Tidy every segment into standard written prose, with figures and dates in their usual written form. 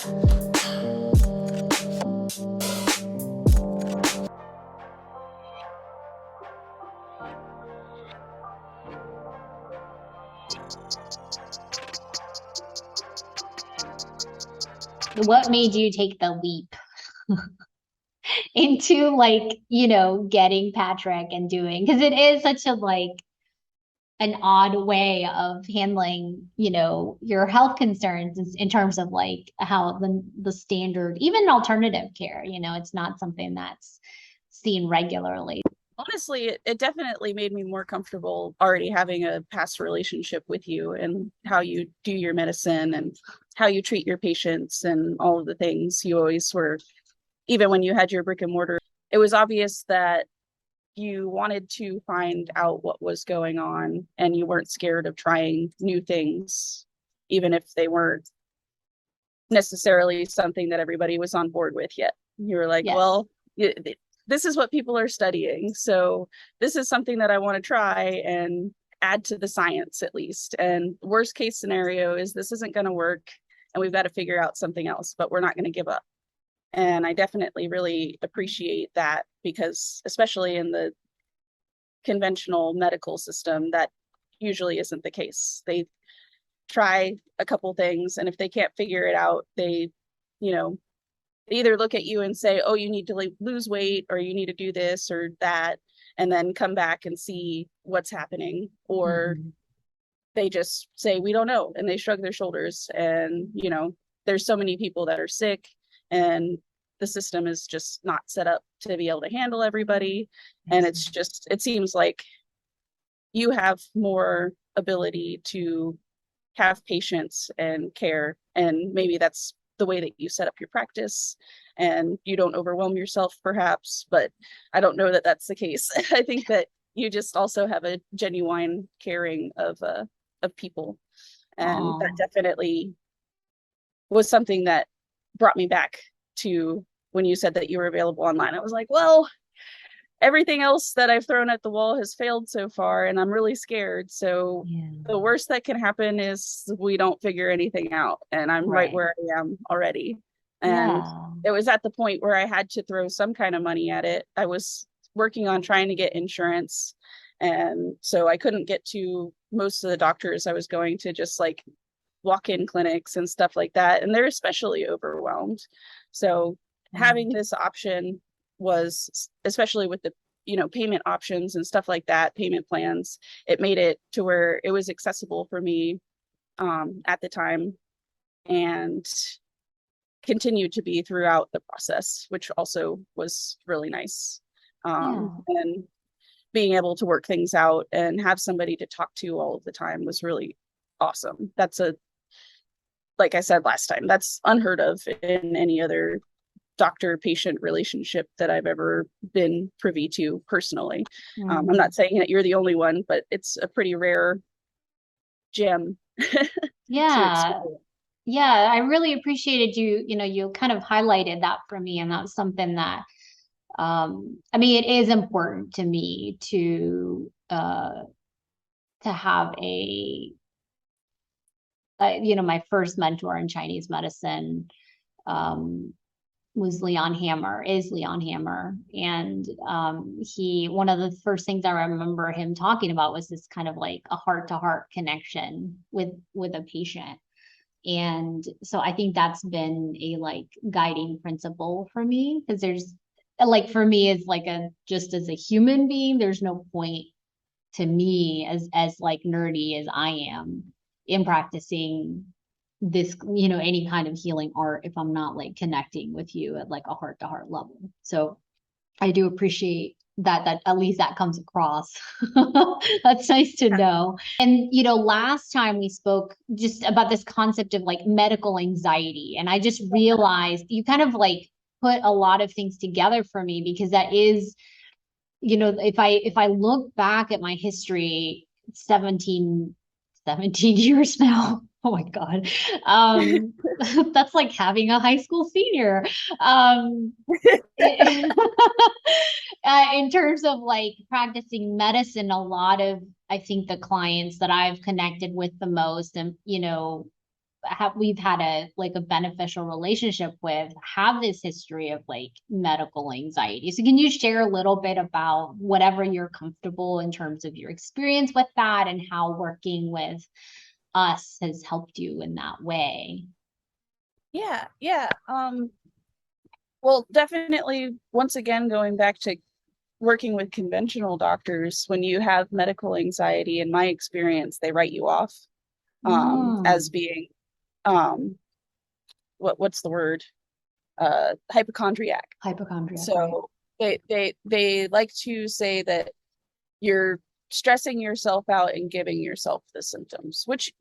What made you take the leap into like, getting Patrick and doing, because it is such a like an odd way of handling, your health concerns in terms of like how the standard, even alternative care, it's not something that's seen regularly. Honestly, it definitely made me more comfortable already having a past relationship with you and how you do your medicine and how you treat your patients and all of the things you always were, even when you had your brick and mortar. It was obvious that you wanted to find out what was going on and you weren't scared of trying new things, even if they weren't necessarily something that everybody was on board with yet. You were like, Yes. well, this is what people are studying. So this is something that I want to try and add to the science at least. And worst case scenario is this isn't going to work and we've got to figure out something else, but we're not going to give up. And I definitely really appreciate that because, especially in the conventional medical system, that usually isn't the case. They try a couple things, and if they can't figure it out, they, you know, either look at you and say, oh, you need to lose weight or you need to do this or that, and then come back and see what's happening. Or Mhm. they just say, we don't know. And they shrug their shoulders. And, there's so many people that are sick and the system is just not set up to be able to handle everybody. And it's just, it seems like you have more ability to have patience and care. And maybe that's the way that you set up your practice and you don't overwhelm yourself perhaps, but I don't know that that's the case. I think that you just also have a genuine caring of people. And that Oh, definitely was something that brought me back to when you said that you were available online. I was like, well, everything else that I've thrown at the wall has failed so far, and I'm really scared. So yeah. the worst that can happen is we don't figure anything out, and I'm right Right. where I am already. And Yeah. it was at the point where I had to throw some kind of money at it. I was working on trying to get insurance, and so I couldn't get to most of the doctors. I was going to just like walk-in clinics and stuff like that, and they're especially overwhelmed. So having this option was, especially with the payment options and stuff like that, payment plans, it made it to where it was accessible for me at the time and continued to be throughout the process, which also was really nice. Yeah. And being able to work things out and have somebody to talk to all of the time was really awesome. That's a, like I said last time, that's unheard of in any other doctor patient relationship that I've ever been privy to personally. I'm Mm. not saying that you're the only one, but it's a pretty rare gem to Yeah. experience. Yeah, I really appreciated you kind of highlighted that for me. And that's something that, I mean, it is important to me to have my first mentor in Chinese medicine, um, was Leon Hammer, is Leon Hammer. And one of the first things I remember him talking about was this kind of like a heart to heart connection with a patient. And so I think that's been a like guiding principle for me because there's like for me as like a just as a human being, there's no point to me as like nerdy as I am in practicing this, any kind of healing art if I'm not like connecting with you at like a heart to heart level. So I do appreciate that at least that comes across. That's nice to know. And last time we spoke just about this concept of like medical anxiety, and I just realized you kind of like put a lot of things together for me because that is, if I look back at my history 17 years now. Oh my God. Um, that's like having a high school senior. Um, in terms of like practicing medicine, a lot of, I think the clients that I've connected with the most and, we've had a beneficial relationship with have this history of like medical anxiety. So can you share a little bit about whatever you're comfortable in terms of your experience with that and how working with us has helped you in that way? Yeah. Well, definitely, once again, going back to working with conventional doctors, when you have medical anxiety, in my experience, they write you off as Mm, being what's the word? Hypochondriac. hypochondriac, right? So they like to say that you're stressing yourself out and giving yourself the symptoms, which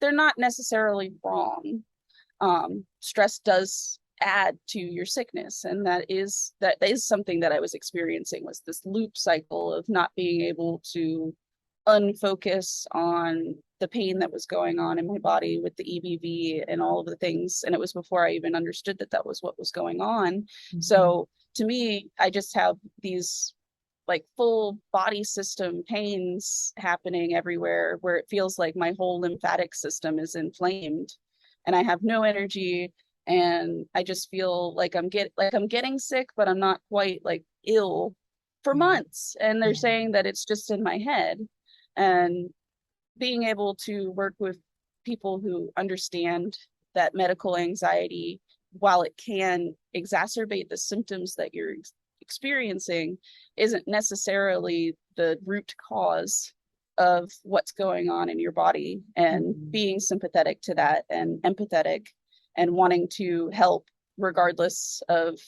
they're not necessarily wrong. Stress does add to your sickness, and that is something that I was experiencing, was this loop cycle of not being able to unfocus on the pain that was going on in my body with the EBV and all of the things. And it was before I even understood that that was what was going on. Mm-hmm. So to me, I just have these like full body system pains happening everywhere, where it feels like my whole lymphatic system is inflamed and I have no energy, and I just feel like I'm getting sick, but I'm not quite like ill for Right. months. And they're Yeah. saying that it's just in my head. And being able to work with people who understand that medical anxiety, while it can exacerbate the symptoms that you're experiencing, isn't necessarily the root cause of what's going on in your body, and Mm-hmm. being sympathetic to that and empathetic and wanting to help regardless of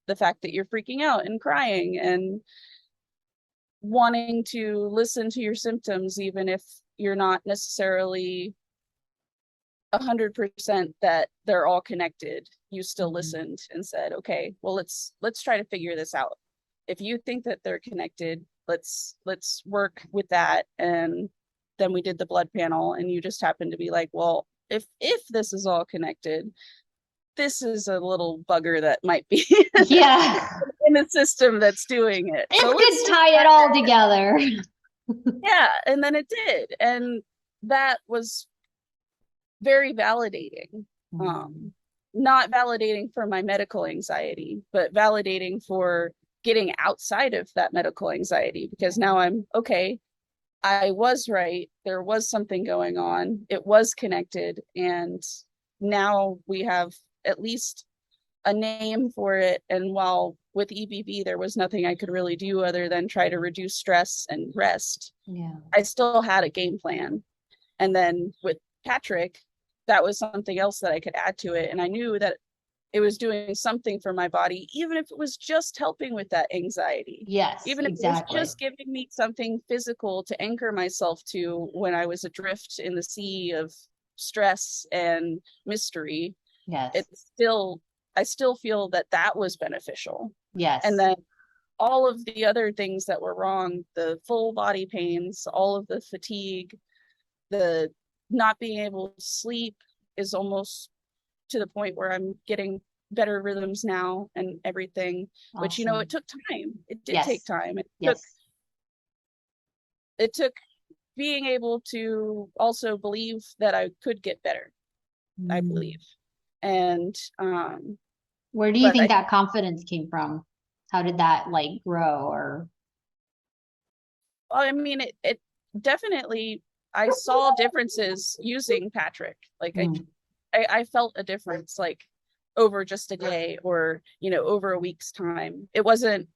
the fact that you're freaking out and crying, and wanting to listen to your symptoms even if you're not necessarily 100% that they're all connected. You still Mm-hmm. listened and said, okay, well, let's try to figure this out. If you think that they're connected, let's work with that. And then we did the blood panel, and you just happened to be like, well, if this is all connected, this is a little bugger that might be Yeah. in the system that's doing it. This So let's could just tie it all together. yeah. And then it did, and that was very validating. Mm. um Not validating for my medical anxiety, but validating for getting outside of that medical anxiety, because now I'm okay. I was right, there was something going on, it was connected, and now we have at least a name for it. And while with EBV there was nothing I could really do other than try to reduce stress and rest, Yeah. I still had a game plan. And then with Patrick, that was something else that I could add to it. And I knew that it was doing something for my body, even if it was just helping with that anxiety, Yes, even if it was exactly. just giving me something physical to anchor myself to when I was adrift in the sea of stress and mystery. Yes. It's still, I still feel that that was beneficial. And Yes. then all of the other things that were wrong, the full body pains, all of the fatigue, the not being able to sleep, is almost to the point where I'm getting better rhythms now and everything, which, it Awesome. took time. It did take Yes. time. Yes. It took being able to also believe that I could get better, I Mm. believe. And Where do you but think that confidence came from? How did that like grow or I mean it definitely, I saw differences using Patrick. Like mm. I felt a difference, like over just a day, or over a week's time. I wasn't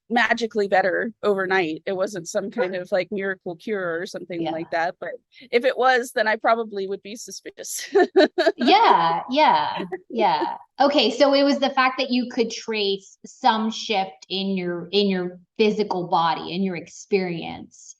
magically better overnight. It wasn't some kind of like miracle cure or something Yeah. like that. But if it was, then I probably would be suspicious. Yeah, yeah, yeah. Okay, so it was the fact that you could trace some shift in your physical body, in your experience.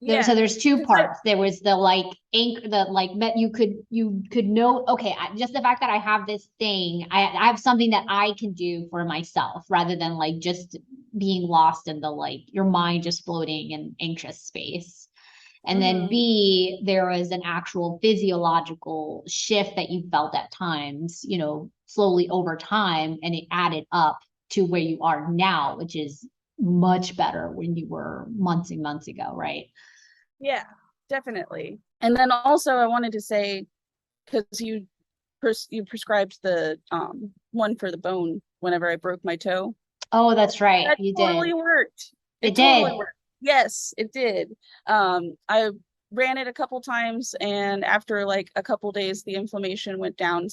Yeah, So there's two because I parts. There was the like ink, the like that you could know. Okay, just the fact that I have this thing, I have something that I can do for myself, rather than like just being lost in the like your mind just floating in anxious space. And then mhm. B, there was an actual physiological shift that you felt at times, slowly over time, and it added up to where you are now, which is much better when you were months and months ago, right? Yeah, definitely. And then also I wanted to say, because you prescribed the one for the bone whenever I broke my toe. Oh, that's right. That You totally did. worked. It It totally did. worked. Yes, it did. I ran it a couple times, and after like a couple days, the inflammation went down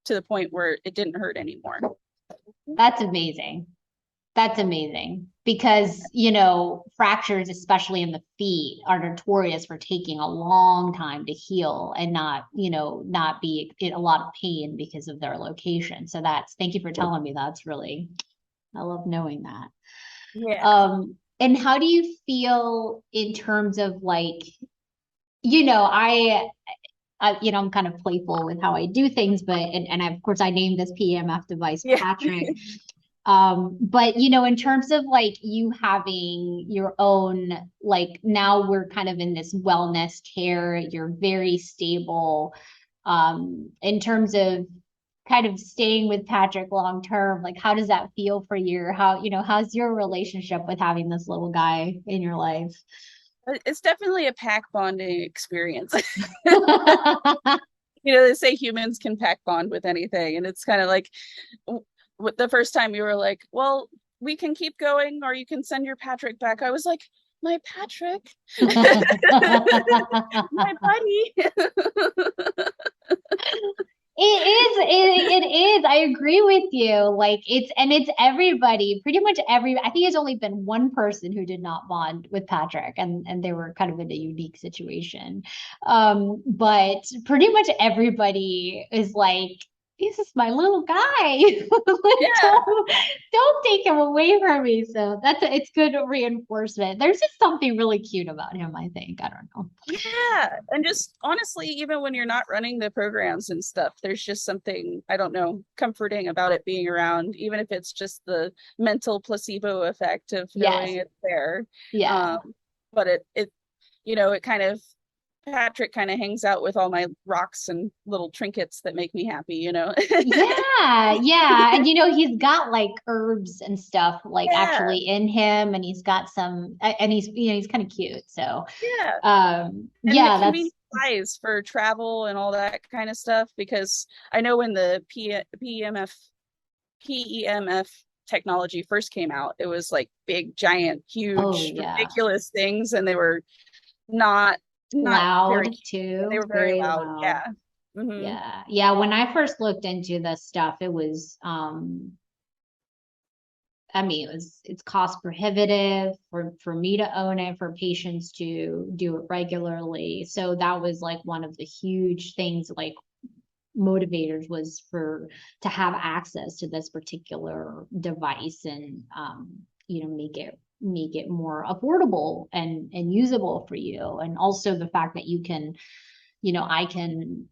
to the point where it didn't hurt anymore. That's amazing. That's amazing because, fractures, especially in the feet, are notorious for taking a long time to heal and not be in a lot of pain because of their location. So thank you for telling me. That's really, I love knowing that. Yeah. And how do you feel in terms of like, I'm kind of playful with how I do things, but, and of course I named this PEMF device Yeah. Patrick. But in terms of like you having your own, like now we're kind of in this wellness care, you're very stable. In terms of kind of staying with Patrick long term, like how does that feel for you? How's your relationship with having this little guy in your life? It's definitely a pack bonding experience. They say humans can pack bond with anything, and it's kind of like the first time you were like, well, we can keep going or you can send your Patrick back. I was like, my Patrick, my buddy. It is. I agree with you. Like it's everybody, pretty much I think there's only been one person who did not bond with Patrick and they were kind of in a unique situation. But pretty much everybody is like, this is my little guy. Like, Yeah. don't take him away from me. So it's good reinforcement. There's just something really cute about him, I think. I don't know. Yeah. And just honestly, even when you're not running the programs and stuff, there's just something, I don't know, comforting about it being around, even if it's just the mental placebo effect of Yes. knowing it's there. Yeah. But it kind of, Patrick kind of hangs out with all my rocks and little trinkets that make me happy. Yeah, yeah. And he's got like herbs and stuff like Yeah. actually in him and he's got and he's kind of cute. So, Yeah. And yeah, convenient size for travel and all that kind of stuff, because I know when the PEMF technology first came out, it was like big, giant, oh huge, yeah. ridiculous things, and they were not not very Loud cute. They too, were very very loud. loud. Yeah. Hmm. Yeah. Yeah, when I first looked into this stuff, it was I mean, it's cost prohibitive for me to own it, for patients to do it regularly. So that was like one of the huge things, like motivators, was to have access to this particular device and make it more affordable and usable for you. And also the fact that I can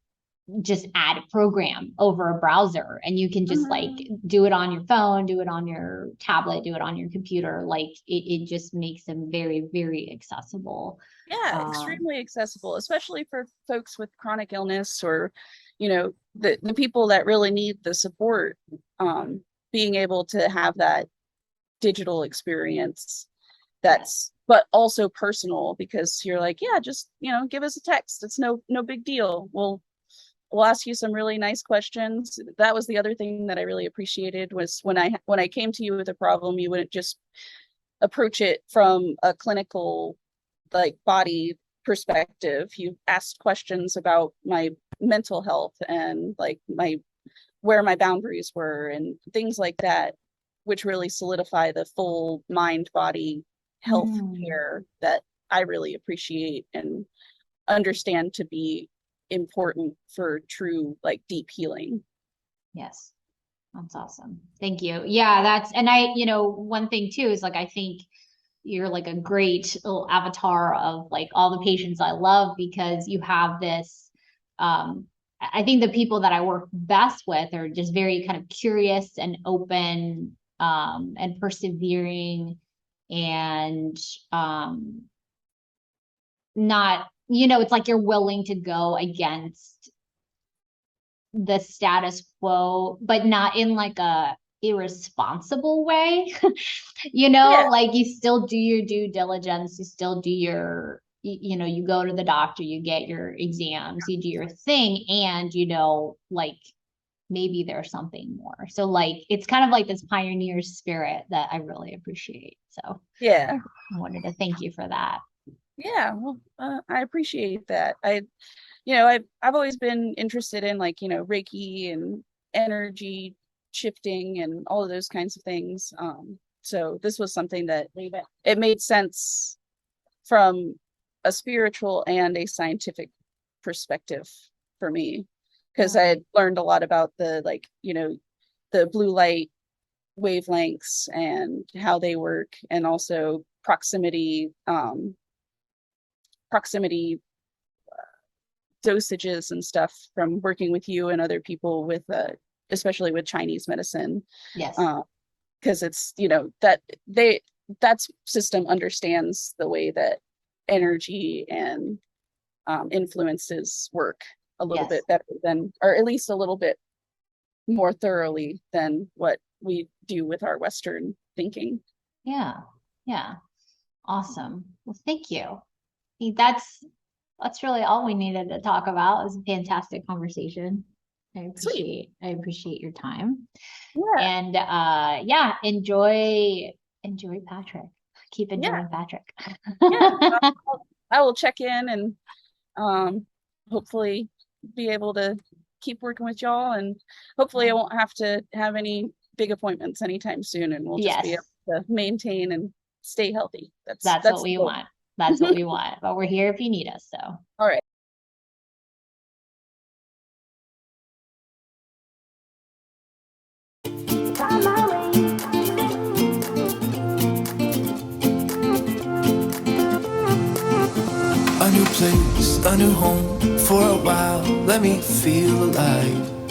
just add a program over a browser and you can just like Hmm. do it on your phone, do it on your tablet, do it on your computer. Like it just makes them very, very accessible. Yeah, Um, extremely accessible, especially for folks with chronic illness or, the people that really need the support. Being able to have that digital experience yes. but also personal, because you're like, yeah, just, give us a text. It's no big deal. We'll ask you some really nice questions. That was the other thing that I really appreciated, was when I came to you with a problem, you wouldn't just approach it from a clinical, like, body perspective. You asked questions about my mental health and like where my boundaries were and things like that, which really solidify the full mind body health Mm, care that I really appreciate and understand to be important for true, like, deep healing. yes. That's awesome. Thank you. Yeah, and one thing too is like I think you're like a great little avatar of like all the patients I love, because you have this I think the people that I work best with are just very kind of curious and open and persevering and not, it's like you're willing to go against the status quo, but not in like a irresponsible way. Yeah. Like you still do your due diligence, you still do you know, you go to the doctor, you get your exams, you do your thing, and you know, like maybe there's something more. So like it's kind of like this pioneer spirit that I really appreciate. So Yeah. I wanted to thank you for that. Yeah. Well, I appreciate that. I've always been interested in like, Reiki and energy shifting and all of those kinds of things. So this was something that it made sense from a spiritual and a scientific perspective for me, because I had learned a lot about the like, the blue light wavelengths and how they work, and also proximity dosages and stuff from working with you and other people with especially with Chinese medicine. Yes. Because it's that system understands the way that energy and influences work a little bit better than, or at least a little bit more thoroughly than what we do with our Western thinking. Yeah. Yeah. Awesome. Well, thank you. I think that's really all we needed to talk about. It was a fantastic conversation. I appreciate your time. Yeah. And yeah, enjoy Patrick. Keep enjoying Patrick. Yeah. I will check in and hopefully be able to keep working with y'all, and hopefully I won't have to have any big appointments anytime soon, and we'll just be able to maintain and stay healthy. That's what we want. That's what we want. But we're here if you need us. So all right. A new place, a new home for a while. Let me feel alive.